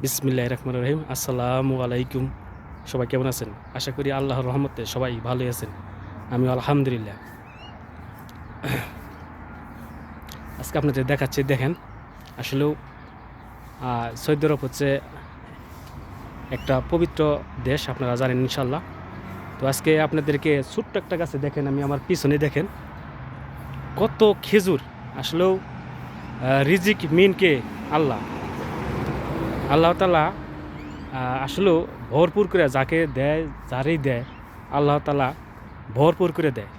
বিসমিল্লাহির রহমানির রহিম। আসসালামু আলাইকুম। সবাই কেমন আছেন? আশা করি আল্লাহর রহমতে সবাই ভালোই আছেন। আমি আলহামদুলিল্লাহ। আজকে আপনাদের দেখাচ্ছি, দেখেন আসলেও সৌদি আরব হচ্ছে একটা পবিত্র দেশ, আপনারা জানেন ইনশাল্লাহ। তো আজকে আপনাদেরকে ছোট্ট একটা গাছে দেখেন, আমি আমার পিছনে দেখেন কত খেজুর। আসলেও রিজিক মিনকে আল্লাহ আল্লাহ তাআলা আসলেও ভরপুর করে যাকে দেয়, যারই দেয় আল্লাহ তাআলা ভরপুর করে দেয়।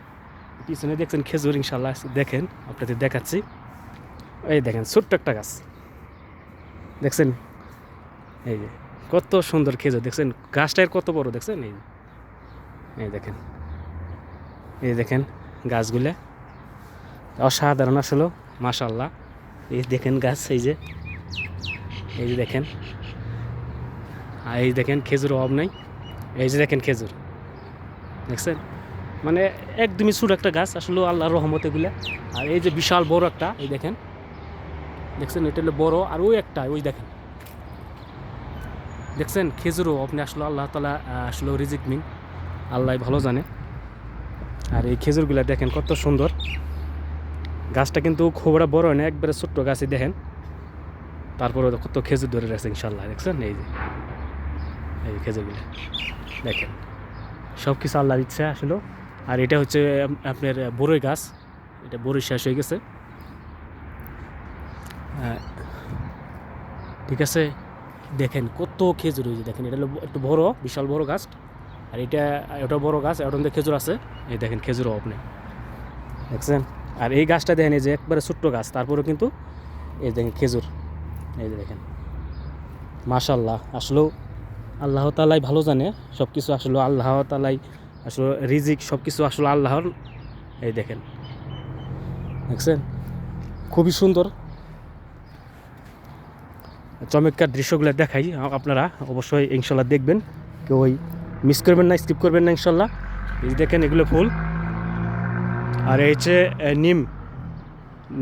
পিছনে দেখছেন খেজুর, ইনশাল্লাহ দেখেন আপনাদের দেখাচ্ছি। এই দেখেন ছোট্ট একটা গাছ দেখছেন, এই যে কত সুন্দর খেজুর দেখছেন, গাছটার কত বড় দেখছেন। এই দেখেন, এই দেখেন গাছগুলা অসাধারণ আসলে, মাশাআল্লাহ। এই দেখেন গাছ, এই যে দেখেন, আর এই দেখেন খেজুর অভাব নাই। এই যে দেখেন খেজুর দেখছেন, মানে একদমই ছোট একটা গাছ আসলে আল্লাহর রহমতে গুলা। আর এই যে বিশাল বড় একটা, এই দেখেন দেখছেন, এটা হলো বড়। আর ওই একটা, ওই দেখেন দেখছেন খেজুরও আপনি আসলে আল্লাহ তাআলা আসলে রিজিক মিন আল্লাহ ভালো জানে। আর এই খেজুরগুলা দেখেন কত সুন্দর। গাছটা কিন্তু খুব বড় হয় না, একবারে ছোট্ট গাছই দেখেন, তারপরে কত খেজুর ধরে রয়েছে ইনশাল্লাহ দেখছেন। এই যে খেজুরগুলো দেখেন, সব কিছু আল্লাহর ইচ্ছা আসলে। আর এটা হচ্ছে আপনার বড়ই গাছ, এটা বড়ই শেষ হয়ে গেছে। ঠিক আছে, দেখেন কত খেজুর হয়েছে দেখেন। এটা হলো একটু বড়, বিশাল বড় গাছ। আর এটা বড় গাছ, এটার মধ্যে খেজুর আছে। এই দেখেন খেজুরও আপনি দেখছেন। আর এই গাছটা দেখেন, এই যে একবারে ছোট্ট গাছ, তারপরেও কিন্তু এই দেখেন খেজুর। এই যে দেখেন, মাশাআল্লাহ। আসলেও আল্লাহ তাআলাই ভালো জানে সব কিছু, আসলে আল্লাহ তাআলাই আসলে রিজিক সব কিছু আসলে আল্লাহর। এই দেখেন দেখছেন, খুবই সুন্দর চমৎকার দৃশ্যগুলো দেখাই, আপনারা অবশ্যই ইনশাল্লাহ দেখবেন, কেউ ওই মিস করবেন না, স্কিপ করবেন না ইনশাল্লাহ। এই দেখেন এগুলো ফুল। আর এই হচ্ছে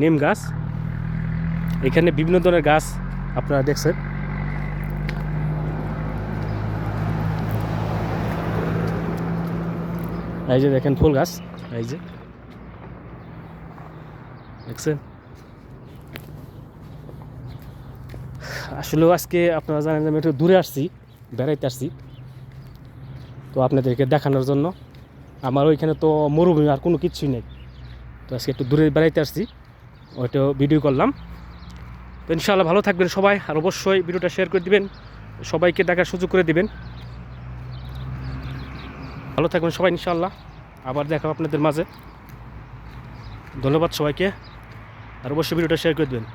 নিম গাছ। এখানে বিভিন্ন ধরনের গাছ আপনারা দেখছেন। এই যে দেখেন ফুল গাছ, এই যে দেখছেন। আসলেও আজকে আপনারা জানেন যে আমি একটু দূরে আসছি, বেড়াইতে আসছি, তো আপনাদেরকে দেখানোর জন্য। আমার ওইখানে তো মরুভূমি, আর কোনো কিছুই নেই, তো আজকে একটু দূরে বেড়াইতে আসছি, ওইটাও ভিডিও করলাম। তো ইনশাআল্লাহ ভালো থাকবেন সবাই, আর অবশ্যই ভিডিওটা শেয়ার করে দিবেন, সবাইকে দেখার সুযোগ করে দিবেন। ভালো থাকবেন সবাই ইনশাআল্লাহ, আবার দেখা আপনাদের মাঝে। ধন্যবাদ সবাইকে, আর অবশ্যই ভিডিওটা শেয়ার করে দেবেন।